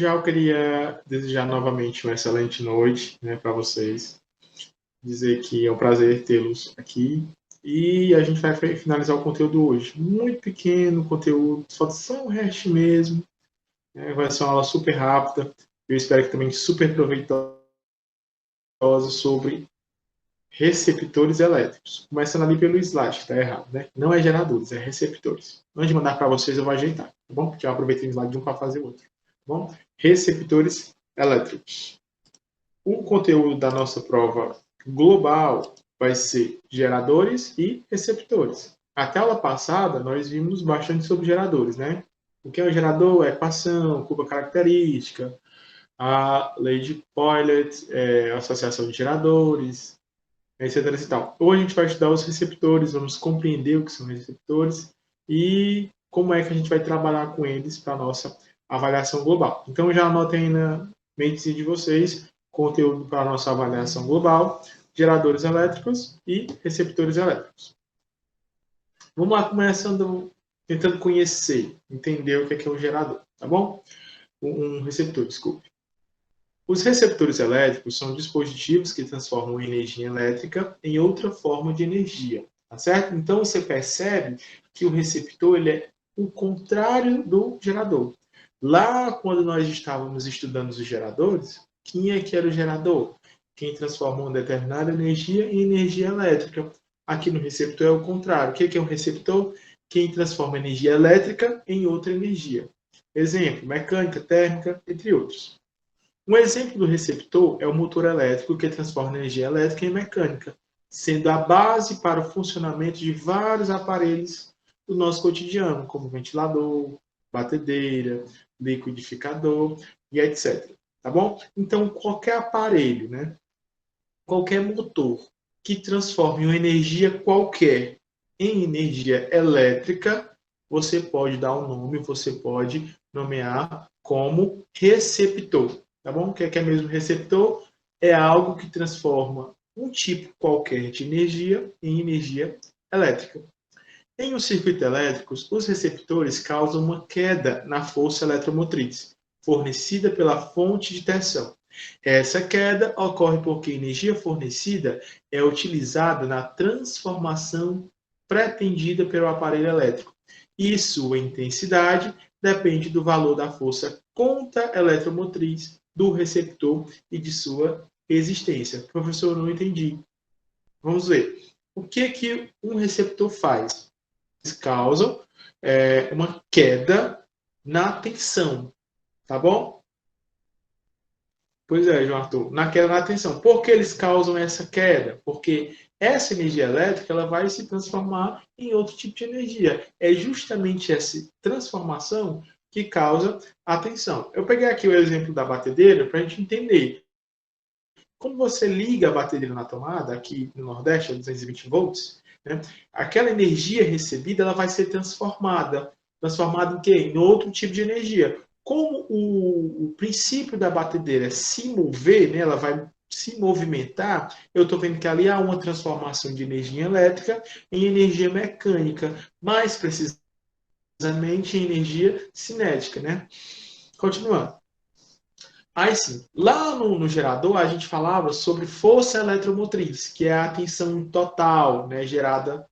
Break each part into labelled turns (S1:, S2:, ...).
S1: já eu queria desejar novamente uma excelente noite, né, para vocês. Dizer que é um prazer tê-los aqui. E a gente vai finalizar o conteúdo hoje. Muito pequeno conteúdo, só um hash mesmo. Né? Vai ser uma aula super rápida. Eu espero que também super proveitosa sobre receptores elétricos. Começando ali pelo slide, que está errado, né? Não é geradores, é receptores. Antes de mandar para vocês, eu vou ajeitar, tá bom? Porque eu aproveitei o slide de um para fazer outro. Tá bom? Receptores elétricos. O conteúdo da nossa prova global vai ser geradores e receptores. Até a aula passada, nós vimos bastante sobre geradores, né? O que é um gerador? É equação, curva característica, a lei de Paulet, a associação de geradores, etc. E tal. Hoje a gente vai estudar os receptores, vamos compreender o que são receptores e como é que a gente vai trabalhar com eles para a nossa avaliação global. Então já anotem aí na mente de vocês conteúdo para a nossa avaliação global, geradores elétricos e receptores elétricos. Vamos lá, tentando conhecer, entender o que é um gerador, tá bom? Um receptor, desculpe. Os receptores elétricos são dispositivos que transformam energia elétrica em outra forma de energia, tá certo? Então você percebe que o receptor ele é o contrário do gerador. Lá, quando nós estávamos estudando os geradores, quem é que era o gerador? Quem transforma uma determinada energia em energia elétrica. Aqui no receptor é o contrário. O que é um receptor? Quem transforma energia elétrica em outra energia. Exemplo, mecânica, térmica, entre outros. Um exemplo do receptor é o motor elétrico que transforma energia elétrica em mecânica, sendo a base para o funcionamento de vários aparelhos do nosso cotidiano, como ventilador, batedeira, liquidificador e etc. Tá bom? Então, qualquer aparelho, né, qualquer motor que transforme uma energia qualquer em energia elétrica, você pode dar um nome, você pode nomear como receptor. Tá bom? O que é mesmo receptor? É algo que transforma um tipo qualquer de energia em energia elétrica. Em um circuito elétrico, os receptores causam uma queda na força eletromotriz, fornecida pela fonte de tensão. Essa queda ocorre porque a energia fornecida é utilizada na transformação pretendida pelo aparelho elétrico, e sua intensidade depende do valor da força contra-eletromotriz do receptor e de sua resistência. Professor, eu não entendi. Vamos ver. O que um receptor faz? Eles causam uma queda na tensão, tá bom? Pois é, João Arthur, na queda na tensão. Por que eles causam essa queda? Porque essa energia elétrica ela vai se transformar em outro tipo de energia. É justamente essa transformação que causa a tensão. Eu peguei aqui o exemplo da batedeira para a gente entender. Quando você liga a batedeira na tomada, aqui no Nordeste, a 220 volts, né, aquela energia recebida ela vai ser transformada. Transformada em quê? Em outro tipo de energia. Como o princípio da batedeira é se mover, né, ela vai se movimentar, eu estou vendo que ali há uma transformação de energia elétrica em energia mecânica, mais precisamente em energia cinética. Né? Continuando. Aí sim, lá no gerador a gente falava sobre força eletromotriz, que é a tensão total, né, gerada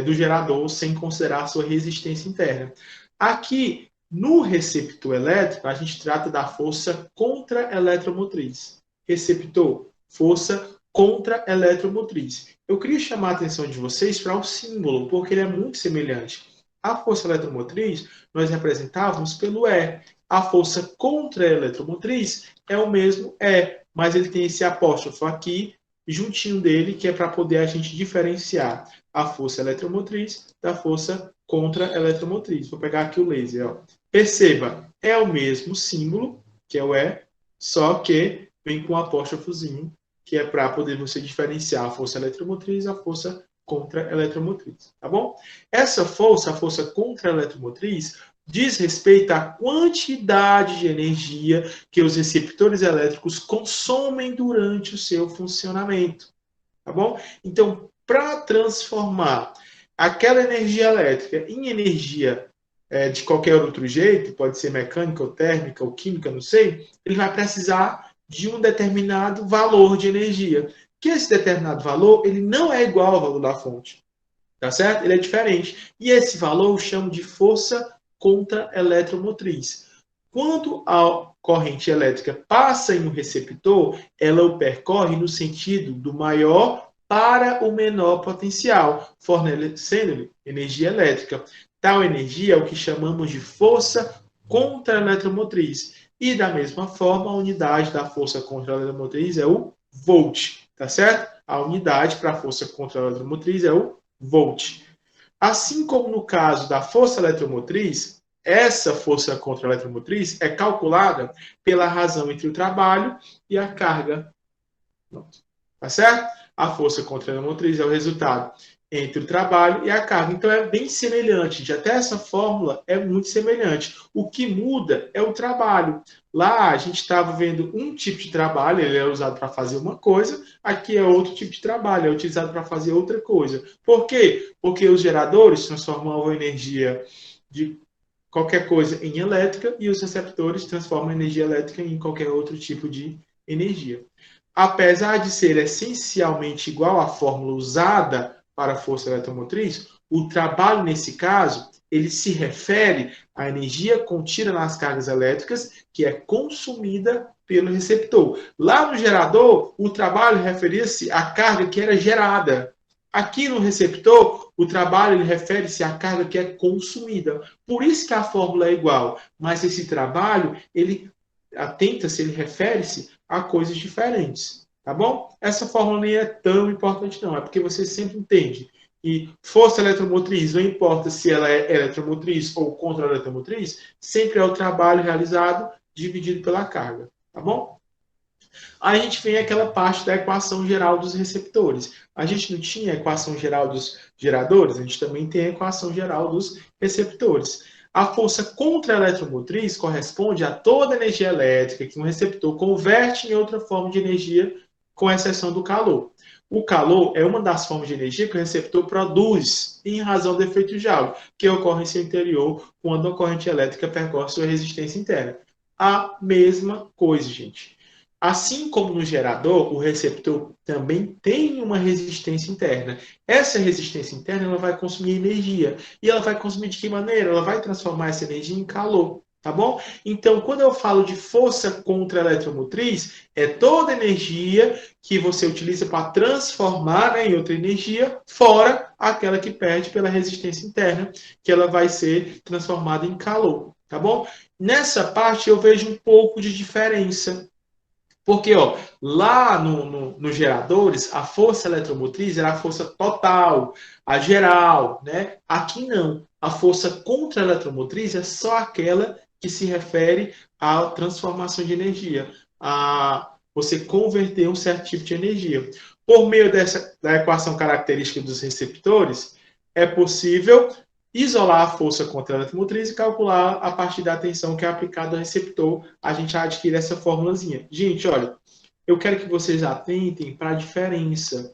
S1: do gerador sem considerar sua resistência interna. Aqui, no receptor elétrico, a gente trata da força contra-eletromotriz. Receptor, força contra-eletromotriz. Eu queria chamar a atenção de vocês para o símbolo, porque ele é muito semelhante. A força eletromotriz nós representávamos pelo E. A força contra-eletromotriz é o mesmo E, mas ele tem esse apóstrofo aqui, juntinho dele, que é para poder a gente diferenciar a força eletromotriz da força contra-eletromotriz. Vou pegar aqui o laser. Ó. Perceba, é o mesmo símbolo, que é o E, só que vem com um apóstrofozinho, que é para poder você diferenciar a força eletromotriz da força contra-eletromotriz. Tá bom? Essa força, a força contra-eletromotriz, diz respeito à quantidade de energia que os receptores elétricos consomem durante o seu funcionamento. Tá bom? Então, para transformar aquela energia elétrica em energia de qualquer outro jeito, pode ser mecânica ou térmica ou química, não sei, ele vai precisar de um determinado valor de energia. Que esse determinado valor, ele não é igual ao valor da fonte, tá certo? Ele é diferente. E esse valor eu chamo de força contra-eletromotriz. Quando a corrente elétrica passa em um receptor, ela o percorre no sentido do maior para o menor potencial, fornecendo-lhe energia elétrica. Tal energia é o que chamamos de força contra-eletromotriz. E da mesma forma, a unidade da força contra-eletromotriz é o volt, tá certo? A unidade para a força contra-eletromotriz é o volt. Assim como no caso da força eletromotriz, essa força contra-eletromotriz é calculada pela razão entre o trabalho e a carga. Tá certo? A força contra-eletromotriz é o resultado entre o trabalho e a carga. Então é bem semelhante. Até essa fórmula é muito semelhante. O que muda é o trabalho. Lá a gente estava vendo um tipo de trabalho, ele é usado para fazer uma coisa, aqui é outro tipo de trabalho, é utilizado para fazer outra coisa. Por quê? Porque os geradores transformam a energia de qualquer coisa em elétrica e os receptores transformam a energia elétrica em qualquer outro tipo de energia. Apesar de ser essencialmente igual à fórmula usada para a força eletromotriz, o trabalho nesse caso ele se refere à energia contida nas cargas elétricas que é consumida pelo receptor. Lá no gerador, o trabalho referia-se à carga que era gerada. Aqui no receptor, o trabalho refere-se à carga que é consumida. Por isso que a fórmula é igual, mas esse trabalho, ele atenta-se, ele refere-se a coisas diferentes, tá bom? Essa fórmula nem é tão importante não, é porque você sempre entende que força eletromotriz, não importa se ela é eletromotriz ou contra-eletromotriz, sempre é o trabalho realizado dividido pela carga, tá bom? Aí a gente vem aquela parte da equação geral dos receptores. A gente não tinha a equação geral dos geradores, a gente também tem a equação geral dos receptores. A força contra-eletromotriz corresponde a toda a energia elétrica que um receptor converte em outra forma de energia, com exceção do calor. O calor é uma das formas de energia que o receptor produz em razão do efeito Joule, que ocorre em seu interior quando a corrente elétrica percorre sua resistência interna. A mesma coisa, gente. Assim como no gerador, o receptor também tem uma resistência interna. Essa resistência interna ela vai consumir energia. E ela vai consumir de que maneira? Ela vai transformar essa energia em calor. Tá bom? Então, quando eu falo de força contra-eletromotriz, é toda energia que você utiliza para transformar, né, em outra energia, fora aquela que perde pela resistência interna, que ela vai ser transformada em calor. Tá bom? Nessa parte eu vejo um pouco de diferença. Porque, ó, lá nos geradores, a força eletromotriz era a força total, a geral, né? Aqui não. A força contra-eletromotriz é só aquela que se refere à transformação de energia, a você converter um certo tipo de energia. Por meio da equação característica dos receptores, é possível isolar a força contra-eletromotriz e calcular a partir da tensão que é aplicada ao receptor, a gente adquire essa formulazinha. Gente, olha, eu quero que vocês atentem para a diferença,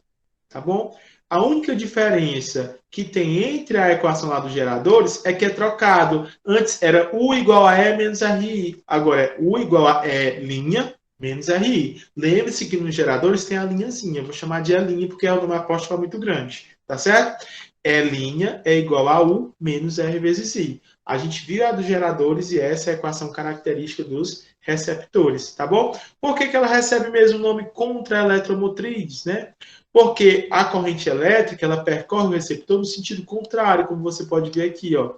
S1: tá bom? A única diferença que tem entre a equação lá dos geradores é que é trocado. Antes era U igual a E menos RI. Agora é U igual a E linha menos RI. Lembre-se que nos geradores tem a linhazinha. Vou chamar de E linha porque é uma apóstrofe muito grande. Tá certo? E' é igual a U menos R vezes I. A gente viu a dos geradores e essa é a equação característica dos receptores, tá bom? Por que ela recebe mesmo o nome contra-eletromotriz, né? Porque a corrente elétrica, ela percorre o receptor no sentido contrário, como você pode ver aqui, ó.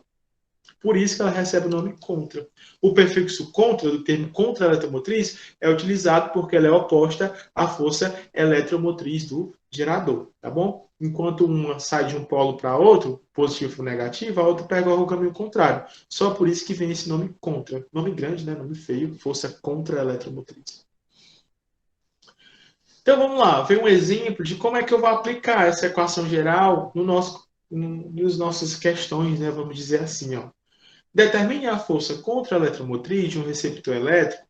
S1: Por isso que ela recebe o nome contra. O prefixo contra, do termo contra-eletromotriz, é utilizado porque ela é oposta à força eletromotriz do gerador, tá bom? Enquanto uma sai de um polo para outro, positivo ou negativo, a outra pega o caminho contrário. Só por isso que vem esse nome contra. Nome grande, né? Nome feio, força contra-eletromotriz. Então vamos lá, vem um exemplo de como é que eu vou aplicar essa equação geral nos nossas questões, né? Vamos dizer assim, ó. Determine a força contra-eletromotriz de um receptor elétrico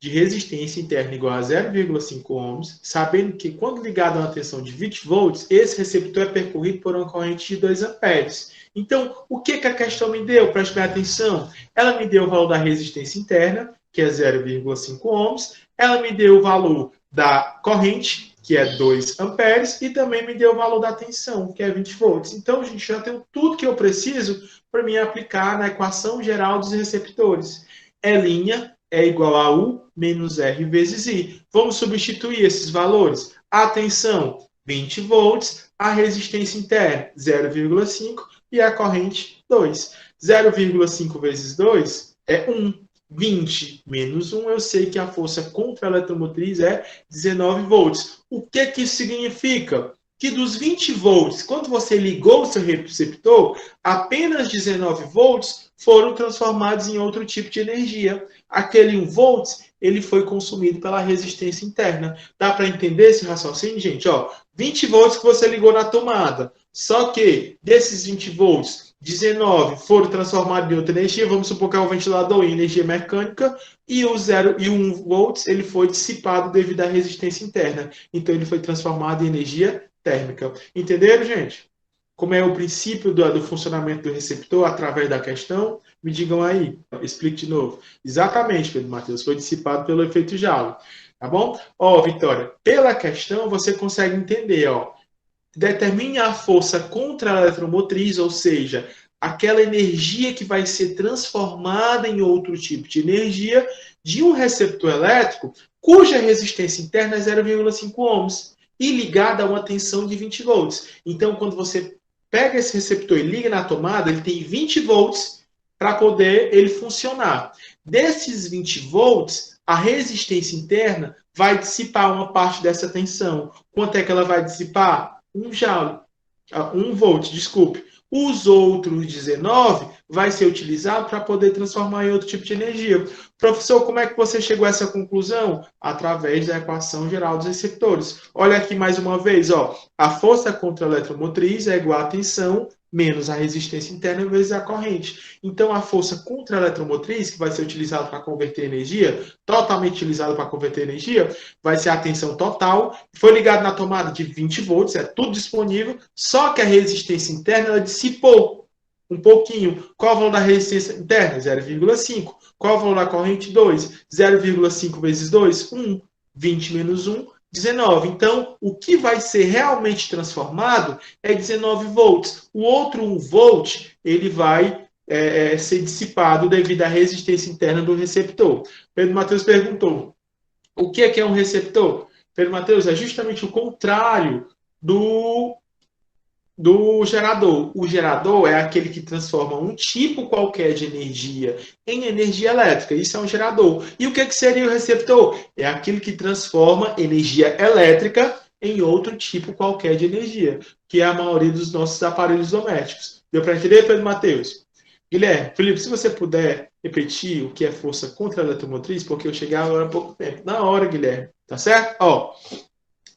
S1: de resistência interna igual a 0,5 ohms, sabendo que quando ligado a uma tensão de 20 volts, esse receptor é percorrido por uma corrente de 2 amperes. Então, o que a questão me deu? Preste bem atenção. Ela me deu o valor da resistência interna, que é 0,5 ohms. Ela me deu o valor da corrente, que é 2 amperes, e também me deu o valor da tensão, que é 20 volts. Então, gente, já tenho tudo que eu preciso para mim aplicar na equação geral dos receptores. E' é igual a U menos R vezes I. Vamos substituir esses valores. A tensão, 20 volts, a resistência interna, 0,5 e a corrente, 2. 0,5 vezes 2 é 1. 20 menos 1, eu sei que a força contra a eletromotriz é 19 volts. O que isso significa? Que dos 20 volts, quando você ligou o seu receptor, apenas 19 volts foram transformados em outro tipo de energia. Aquele 1 volts, ele foi consumido pela resistência interna. Dá para entender esse raciocínio, gente? 20 volts que você ligou na tomada. Só que desses 20 volts, 19 foram transformados em outra energia, vamos supor que é o ventilador em energia mecânica, e o 1 volts ele foi dissipado devido à resistência interna. Então ele foi transformado em energia térmica. Entenderam, gente? Como é o princípio do funcionamento do receptor através da questão? Me digam aí. Explique de novo. Exatamente, Pedro Matheus, foi dissipado pelo efeito Joule. Tá bom? Vitória, pela questão você consegue entender, determine a força contra a eletromotriz, ou seja, aquela energia que vai ser transformada em outro tipo de energia de um receptor elétrico cuja resistência interna é 0,5 ohms e ligada a uma tensão de 20 volts. Então, quando você pega esse receptor e liga na tomada, ele tem 20 volts para poder ele funcionar. Desses 20 volts, a resistência interna vai dissipar uma parte dessa tensão. Quanto é que ela vai dissipar? 1 joule, 1 volt, desculpe. Os outros 19 vai ser utilizado para poder transformar em outro tipo de energia. Professor, como é que você chegou a essa conclusão? Através da equação geral dos receptores. Olha aqui mais uma vez, a força contra a eletromotriz é igual à tensão menos a resistência interna vezes a corrente. Então, a força contra a eletromotriz, que vai ser utilizada para converter energia, totalmente utilizada para converter energia, vai ser a tensão total. Foi ligado na tomada de 20 volts, é tudo disponível, só que a resistência interna ela dissipou um pouquinho. Qual é o valor da resistência interna? 0,5. Qual é o valor da corrente? 2. 0,5 vezes 2? 1. 20 menos 1, 19. Então, o que vai ser realmente transformado é 19 volts. O outro 1 volt, ele vai ser dissipado devido à resistência interna do receptor. Pedro Matheus perguntou, o que é um receptor? Pedro Matheus, é justamente o contrário do gerador. O gerador é aquele que transforma um tipo qualquer de energia em energia elétrica. Isso é um gerador. E o que seria o receptor? É aquele que transforma energia elétrica em outro tipo qualquer de energia, que é a maioria dos nossos aparelhos domésticos. Deu para entender, Pedro Matheus? Guilherme, Felipe, se você puder repetir o que é força contra a eletromotriz, porque eu cheguei agora há pouco tempo. Na hora, Guilherme. Tá certo?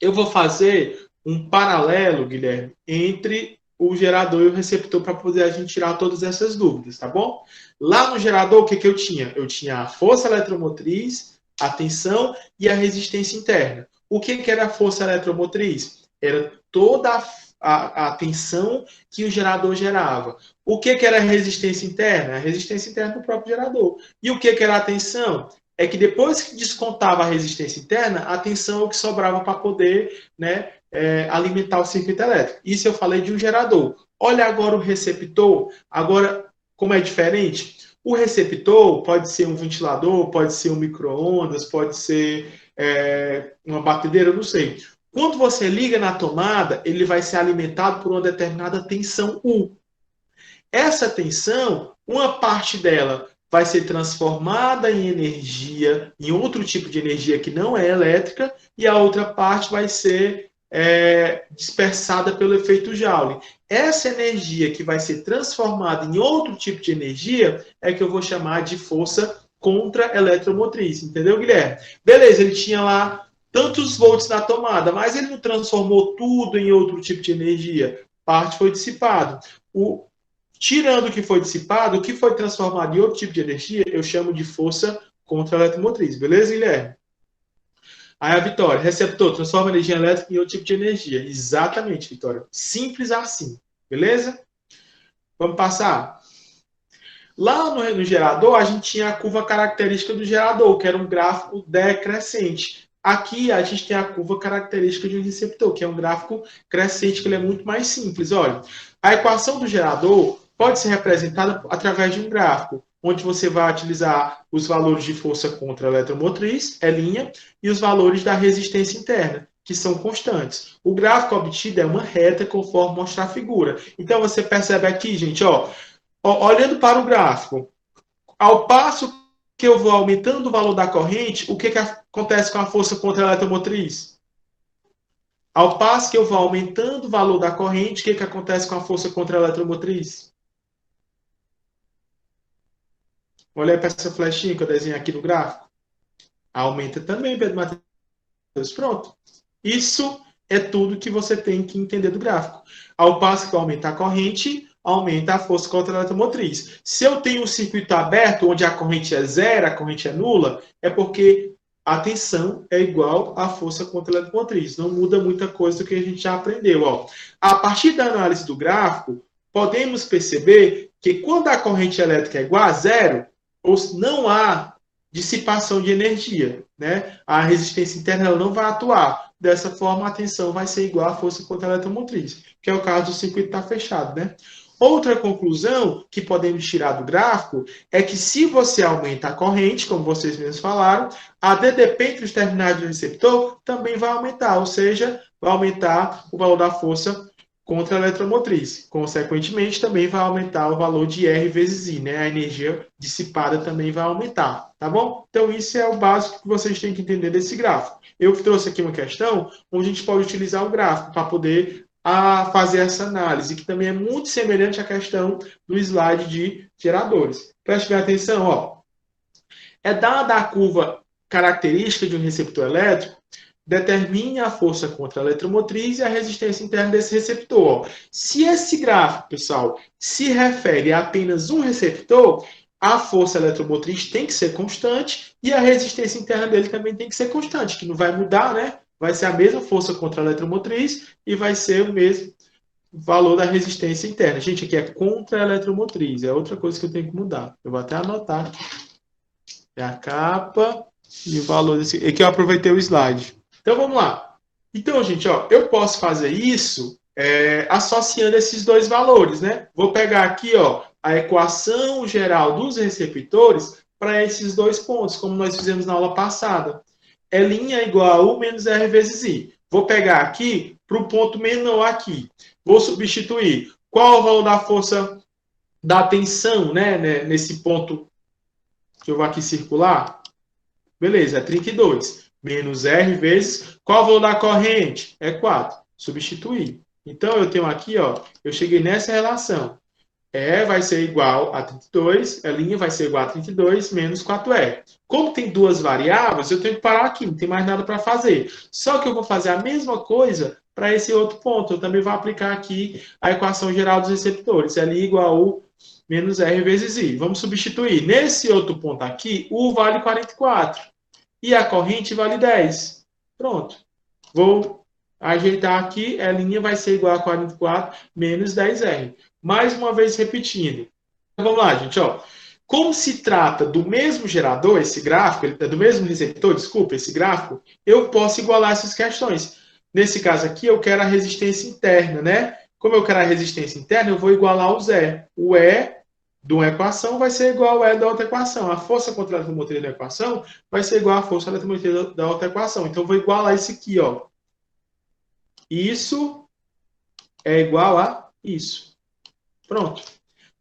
S1: Eu vou fazer um paralelo, Guilherme, entre o gerador e o receptor para poder a gente tirar todas essas dúvidas, tá bom? Lá no gerador, o que eu tinha? Eu tinha a força eletromotriz, a tensão e a resistência interna. O que era a força eletromotriz? Era toda a tensão que o gerador gerava. O que era a resistência interna? A resistência interna do próprio gerador. E o que era a tensão? É que depois que descontava a resistência interna, a tensão é o que sobrava para poder alimentar o circuito elétrico. Isso eu falei de um gerador. Olha agora o receptor. Agora, como é diferente? O receptor pode ser um ventilador, pode ser um micro-ondas, pode ser uma batedeira, eu não sei. Quando você liga na tomada, ele vai ser alimentado por uma determinada tensão U. Essa tensão, uma parte dela vai ser transformada em energia, em outro tipo de energia que não é elétrica, e a outra parte vai ser dispersada pelo efeito Joule. Essa energia que vai ser transformada em outro tipo de energia é que eu vou chamar de força contra-eletromotriz. Entendeu, Guilherme? Beleza, ele tinha lá tantos volts na tomada, mas ele não transformou tudo em outro tipo de energia. Parte foi dissipado. Tirando o que foi dissipado, o que foi transformado em outro tipo de energia, eu chamo de força contra a eletromotriz. Beleza, Guilherme? Aí a Vitória, receptor, transforma energia elétrica em outro tipo de energia. Exatamente, Vitória. Simples assim. Beleza? Vamos passar. Lá no gerador, a gente tinha a curva característica do gerador, que era um gráfico decrescente. Aqui a gente tem a curva característica de um receptor, que é um gráfico crescente, que ele é muito mais simples. Olha, a equação do gerador pode ser representada através de um gráfico, onde você vai utilizar os valores de força contra a eletromotriz, E', e os valores da resistência interna, que são constantes. O gráfico obtido é uma reta, conforme mostra a figura. Então você percebe aqui, gente, ó, olhando para o gráfico, ao passo que eu vou aumentando o valor da corrente, o que acontece com a força contra a eletromotriz? Ao passo que eu vou aumentando o valor da corrente, o que acontece com a força contra a eletromotriz? Olha para essa flechinha que eu desenho aqui no gráfico. Aumenta também, Pedro Matheus. Pronto. Isso é tudo que você tem que entender do gráfico. Ao passo que aumenta a corrente, aumenta a força contra a eletromotriz. Se eu tenho um circuito aberto, onde a corrente é zero, a corrente é nula, é porque a tensão é igual à força contra a eletromotriz. Não muda muita coisa do que a gente já aprendeu. Ó. A partir da análise do gráfico, podemos perceber que quando a corrente elétrica é igual a zero, não há dissipação de energia. Né? A resistência interna ela não vai atuar. Dessa forma, a tensão vai ser igual à força contra a eletromotriz, que é o caso do circuito estar fechado. Né? Outra conclusão que podemos tirar do gráfico é que se você aumenta a corrente, como vocês mesmos falaram, a DDP entre os terminais do receptor também vai aumentar, ou seja, vai aumentar o valor da força contra a eletromotriz. Consequentemente, também vai aumentar o valor de R vezes I, né? A energia dissipada também vai aumentar, tá bom? Então, isso é o básico que vocês têm que entender desse gráfico. Eu trouxe aqui uma questão onde a gente pode utilizar o gráfico para poder fazer essa análise, que também é muito semelhante à questão do slide de geradores. Preste bem atenção, ó. É dada a curva característica de um receptor elétrico, determine a força contra a eletromotriz e a resistência interna desse receptor. Se esse gráfico, pessoal, se refere a apenas um receptor, a força eletromotriz tem que ser constante e a resistência interna dele também tem que ser constante, que não vai mudar, né? Vai ser a mesma força contra a eletromotriz e vai ser o mesmo valor da resistência interna. Gente, aqui é contra a eletromotriz, é outra coisa que eu tenho que mudar. Eu vou até anotar aqui. É a capa e o valor desse. Aqui eu aproveitei o slide. Então vamos lá. Então, gente, ó, eu posso fazer isso associando esses dois valores, né? Vou pegar aqui, ó, a equação geral dos receptores para esses dois pontos, como nós fizemos na aula passada. L' é igual a U menos R vezes I. Vou pegar aqui para o ponto menor aqui. Vou substituir. Qual é o valor da força da tensão, né, nesse ponto que eu vou aqui circular? Beleza, é 32. Menos R vezes, qual o valor da corrente? É 4. Substituir. Então, eu tenho aqui, ó, eu cheguei nessa relação. E vai ser igual a 32, L' vai ser igual a 32 menos 4R. Como tem duas variáveis, eu tenho que parar aqui, não tem mais nada para fazer. Só que eu vou fazer a mesma coisa para esse outro ponto. Eu também vou aplicar aqui a equação geral dos receptores. L igual a U menos R vezes I. Vamos substituir. Nesse outro ponto aqui, U vale 44. E a corrente vale 10. Pronto. Vou ajeitar aqui, L' vai ser igual a 44 menos 10R. Mais uma vez repetindo. Vamos lá, gente. Ó. Como se trata do mesmo gerador, esse gráfico, do mesmo receptor, desculpa, esse gráfico, eu posso igualar essas questões. Nesse caso aqui, eu quero a resistência interna, né? Como eu quero a resistência interna, eu vou igualar o Z. O E de uma equação vai ser igual ao E da outra equação. A força contra a eletromotriz da equação vai ser igual à força eletromotriz da outra equação. Então, eu vou igualar isso aqui, ó. Isso é igual a isso. Pronto.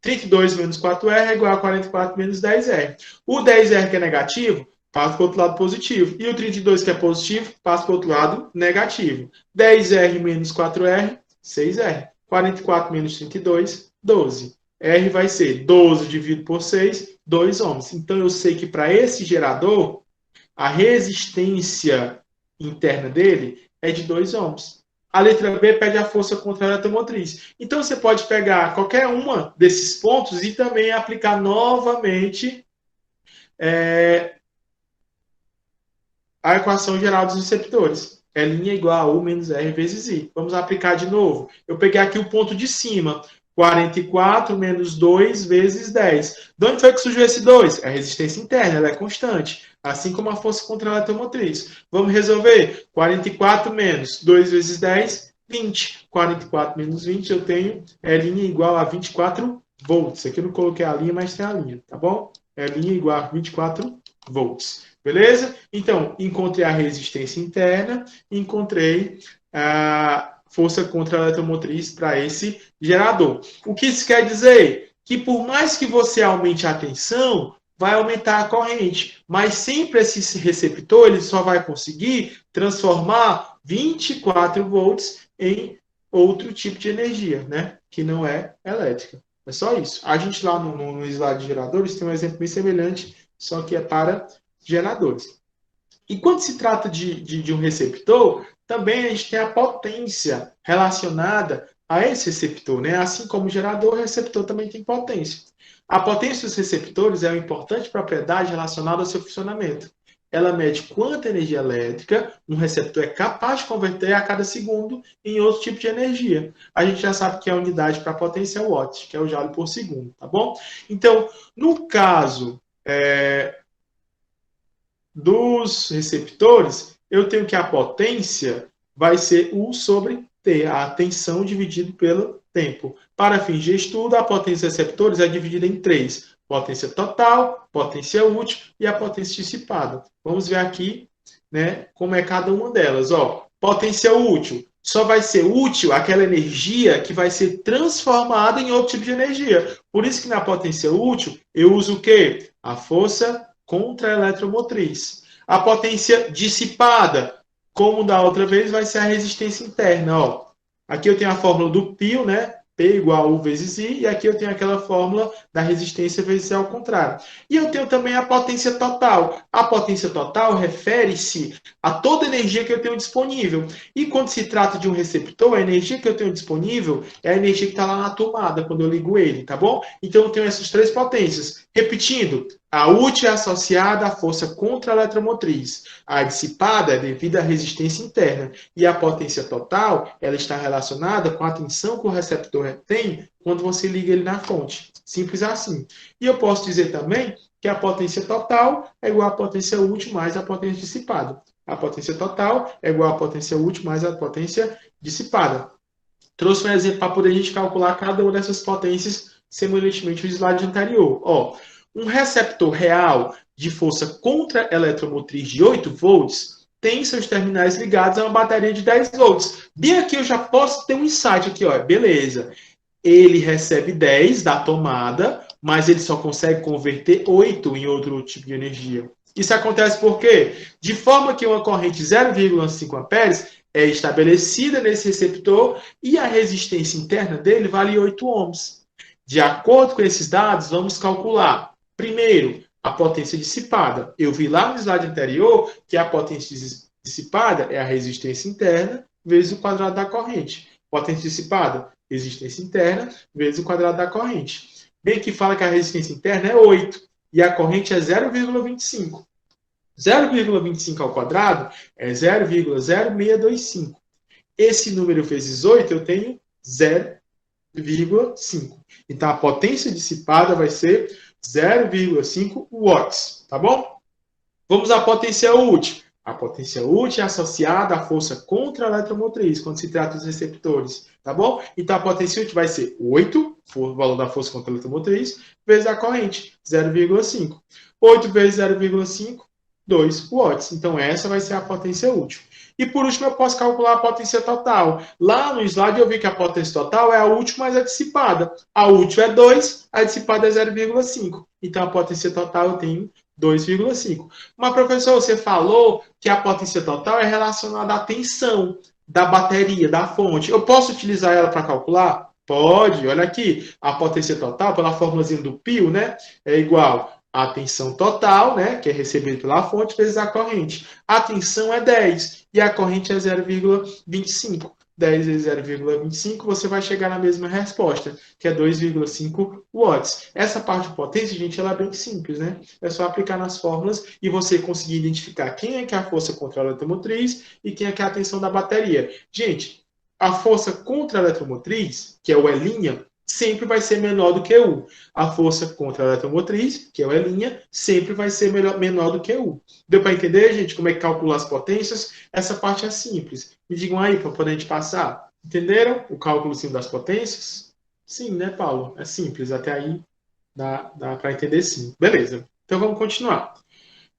S1: 32 menos 4R é igual a 44 menos 10R. O 10R que é negativo, passa para o outro lado positivo. E o 32 que é positivo, passa para o outro lado negativo. 10R menos 4R, 6R. 44 menos 32, 12. R vai ser 12 dividido por 6, 2 ohms. Então, eu sei que para esse gerador, a resistência interna dele é de 2 ohms. A letra B pede a força contra a eletromotriz. Então, você pode pegar qualquer uma desses pontos e também aplicar novamente a equação geral dos receptores. L' é igual a U menos R vezes I. Vamos aplicar de novo. Eu peguei aqui o ponto de cima. 44 menos 2 vezes 10. De onde foi que surgiu esse 2? É a resistência interna, ela é constante. Assim como a força contra a eletromotriz. Vamos resolver? 44 menos 2 vezes 10, 20. 44 menos 20, eu tenho L' igual a 24 volts. Aqui eu não coloquei a linha, mas tem a linha, tá bom? L' igual a 24 volts. Beleza? Então, encontrei a resistência interna, encontrei a força contra a eletromotriz para esse gerador. O que isso quer dizer? Que por mais que você aumente a tensão, vai aumentar a corrente, mas sempre esse receptor ele só vai conseguir transformar 24 volts em outro tipo de energia, né? Que não é elétrica. É só isso. A gente lá no slide de geradores tem um exemplo bem semelhante, só que é para geradores. E quando se trata de um receptor, também a gente tem a potência relacionada a esse receptor, né? Assim como o gerador, o receptor também tem potência. A potência dos receptores é uma importante propriedade relacionada ao seu funcionamento. Ela mede quanta energia elétrica um receptor é capaz de converter a cada segundo em outro tipo de energia. A gente já sabe que a unidade para potência é o watt, que é o joule por segundo, tá bom? Então, no caso dos receptores, eu tenho que a potência vai ser U sobre T, a tensão dividido pelo tempo. Para fins de estudo, a potência dos receptores é dividida em três: potência total, potência útil e a potência dissipada. Vamos ver aqui, né, como é cada uma delas. Ó, potência útil só vai ser útil aquela energia que vai ser transformada em outro tipo de energia. Por isso que na potência útil eu uso o quê? A força contra a eletromotriz. A potência dissipada, como da outra vez, vai ser a resistência interna. Ó. Aqui eu tenho a fórmula do π, né? P igual a U vezes I, e aqui eu tenho aquela fórmula da resistência vezes I ao contrário. E eu tenho também a potência total. A potência total refere-se a toda a energia que eu tenho disponível. E quando se trata de um receptor, a energia que eu tenho disponível é a energia que está lá na tomada, quando eu ligo ele, tá bom? Então eu tenho essas três potências. Repetindo, a útil é associada à força contra a eletromotriz. A dissipada é devido à resistência interna. E a potência total, ela está relacionada com a tensão que o receptor tem quando você liga ele na fonte. Simples assim. E eu posso dizer também que a potência total é igual à potência útil mais a potência dissipada. A potência total é igual à potência útil mais a potência dissipada. Trouxe um exemplo para poder a gente calcular cada uma dessas potências semelhantemente no slide anterior. Ó, um receptor real de força contra-eletromotriz de 8 volts tem seus terminais ligados a uma bateria de 10 volts. Bem aqui eu já posso ter um insight aqui, ó. Beleza. Ele recebe 10 da tomada, mas ele só consegue converter 8 em outro tipo de energia. Isso acontece por quê? De forma que uma corrente 0,5 amperes é estabelecida nesse receptor e a resistência interna dele vale 8 ohms. De acordo com esses dados, vamos calcular. Primeiro, a potência dissipada. Eu vi lá no slide anterior que a potência dissipada é a resistência interna vezes o quadrado da corrente. Potência dissipada, resistência interna vezes o quadrado da corrente. Bem que fala que a resistência interna é 8 e a corrente é 0,25. 0,25 ao quadrado é 0,0625. Esse número vezes 8 eu tenho 0,5. Então a potência dissipada vai ser 0,5 watts, tá bom? Vamos à potência útil. A potência útil é associada à força contra a eletromotriz, quando se trata dos receptores, tá bom? Então a potência útil vai ser 8, o valor da força contra a eletromotriz, vezes a corrente, 0,5. 8 vezes 0,5, 2 watts. Então essa vai ser a potência útil. E por último, eu posso calcular a potência total. Lá no slide eu vi que a potência total é a útil mais a dissipada. A útil é 2, a dissipada é 0,5. Então a potência total eu tenho 2,5. Mas, professor, você falou que a potência total é relacionada à tensão da bateria, da fonte. Eu posso utilizar ela para calcular? Pode. Olha aqui. A potência total, pela formulazinha do π, né, é igual a tensão total, né, que é recebida pela fonte, vezes a corrente. A tensão é 10 e a corrente é 0,25. 10 vezes 0,25, você vai chegar na mesma resposta, que é 2,5 watts. Essa parte de potência, gente, ela é bem simples, né? É só aplicar nas fórmulas e você conseguir identificar quem é que é a força contra a eletromotriz e quem é que é a tensão da bateria. Gente, a força contra a eletromotriz, que é o E', sempre vai ser menor do que U. A força contra a eletromotriz, que é o E', sempre vai ser menor do que U. Deu para entender, gente, como é que calcula as potências? Essa parte é simples. Me digam aí, para poder a gente passar. Entenderam o cálculo sim, das potências? Sim, né, Paulo? É simples. Até aí dá para entender sim. Beleza. Então vamos continuar.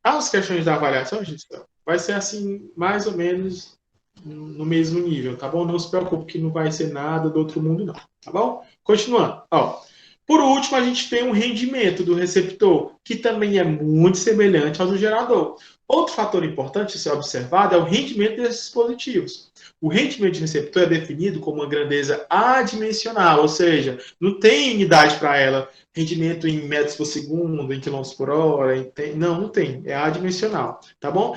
S1: As questões da avaliação, gente, vai ser assim, mais ou menos no mesmo nível, tá bom? Não se preocupe que não vai ser nada do outro mundo, não, tá bom? Continuando. Ó, por último, a gente tem um rendimento do receptor, que também é muito semelhante ao do gerador. Outro fator importante a ser observado é o rendimento desses dispositivos. O rendimento de receptor é definido como uma grandeza adimensional, ou seja, não tem unidade para ela, rendimento em metros por segundo, em quilômetros por hora, não tem, é adimensional, tá bom?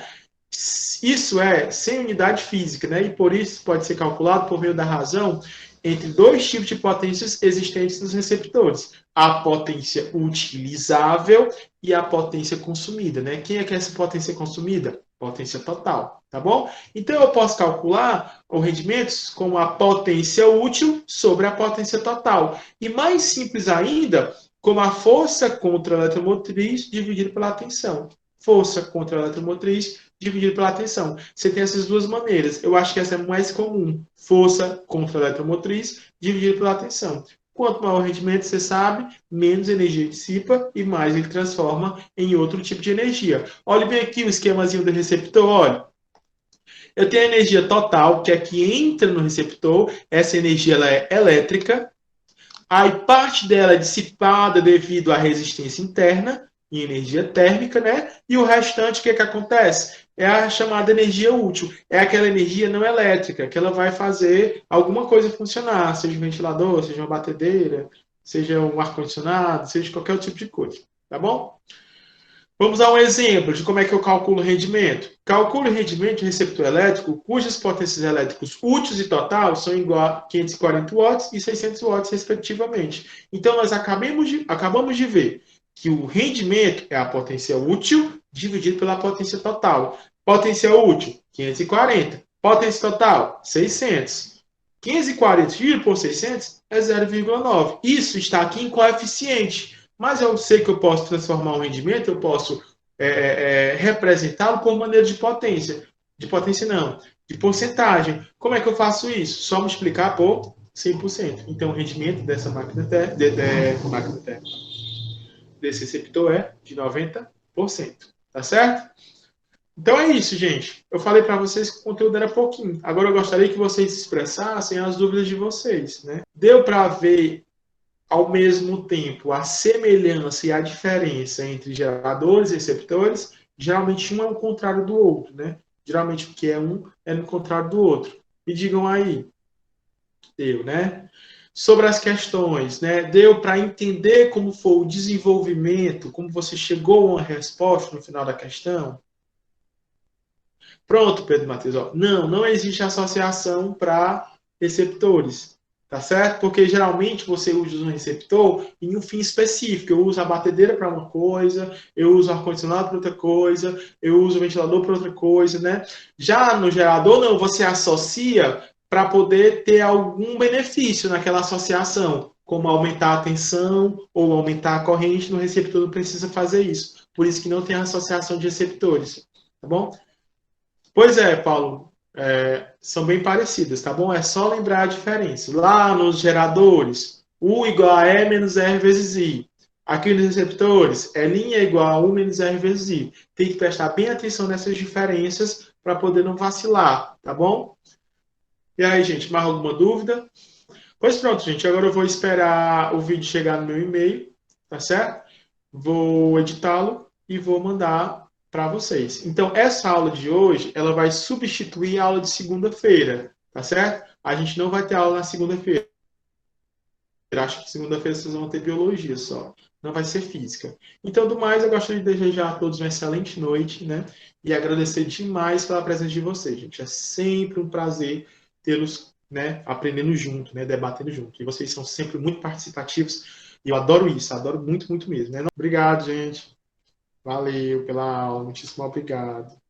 S1: Isso é sem unidade física, né? E por isso pode ser calculado por meio da razão entre dois tipos de potências existentes nos receptores: a potência utilizável e a potência consumida, né? Quem é que é essa potência consumida? Potência total, tá bom? Então eu posso calcular o rendimento como a potência útil sobre a potência total. E mais simples ainda, como a força contra a eletromotriz dividido pela tensão. Força contra a eletromotriz dividido pela tensão. Você tem essas duas maneiras. Eu acho que essa é mais comum. Força contra a eletromotriz dividido pela tensão. Quanto maior o rendimento, você sabe, menos energia dissipa e mais ele transforma em outro tipo de energia. Olha bem aqui o esquemazinho do receptor, olha. Eu tenho a energia total, que é que entra no receptor. Essa energia ela é elétrica. Aí parte dela é dissipada devido à resistência interna e energia térmica, né? E o restante, o que, que acontece? É a chamada energia útil. É aquela energia não elétrica, que ela vai fazer alguma coisa funcionar, seja um ventilador, seja uma batedeira, seja um ar-condicionado, seja qualquer tipo de coisa. Tá bom? Vamos dar um exemplo de como é que eu calculo o rendimento. Calculo o rendimento de receptor elétrico cujas potências elétricas úteis e total são igual a 540 watts e 600 watts, respectivamente. Então, nós acabamos de ver que o rendimento é a potência útil dividido pela potência total. Potência útil, 540. Potência total, 600. 540 dividido por 600 é 0,9. Isso está aqui em coeficiente. Mas eu sei que eu posso transformar um rendimento, eu posso representá-lo por maneira de potência. De potência não, de porcentagem. Como é que eu faço isso? Só multiplicar por 100%. Então, o rendimento dessa máquina térmica, desse receptor é de 90%. Tá certo? Então é isso, gente. Eu falei para vocês que o conteúdo era pouquinho. Agora eu gostaria que vocês expressassem as dúvidas de vocês, né? Deu para ver ao mesmo tempo a semelhança e a diferença entre geradores e receptores? Geralmente um é o contrário do outro, né? Geralmente o que é um é no contrário do outro. Me digam aí, deu, né? Sobre as questões, né? Deu para entender como foi o desenvolvimento, como você chegou a uma resposta no final da questão? Pronto, Pedro Matheus. Ó. Não existe associação para receptores, tá certo? Porque geralmente você usa um receptor em um fim específico. Eu uso a batedeira para uma coisa, eu uso o ar-condicionado para outra coisa, eu uso o ventilador para outra coisa, né? Já no gerador, não, você associa para poder ter algum benefício naquela associação, como aumentar a tensão ou aumentar a corrente. No receptor não precisa fazer isso. Por isso que não tem associação de receptores, tá bom? Pois é, Paulo, são bem parecidas, tá bom? É só lembrar a diferença. Lá nos geradores, U igual a E menos R vezes I. Aqui nos receptores, L é igual a U menos R vezes I. Tem que prestar bem atenção nessas diferenças para poder não vacilar, tá bom? E aí, gente, mais alguma dúvida? Pois pronto, gente, agora eu vou esperar o vídeo chegar no meu e-mail, tá certo? Vou editá-lo e vou mandar para vocês. Então, essa aula de hoje, ela vai substituir a aula de segunda-feira, tá certo? A gente não vai ter aula na segunda-feira. Acho que segunda-feira vocês vão ter biologia só. Não vai ser física. Então, do mais, eu gostaria de desejar a todos uma excelente noite, né? E agradecer demais pela presença de vocês, gente. É sempre um prazer tê-los né, aprendendo junto, né, debatendo junto. E vocês são sempre muito participativos. E eu adoro isso, adoro muito, muito mesmo. Né? Obrigado, gente. Valeu pela aula. Muitíssimo obrigado.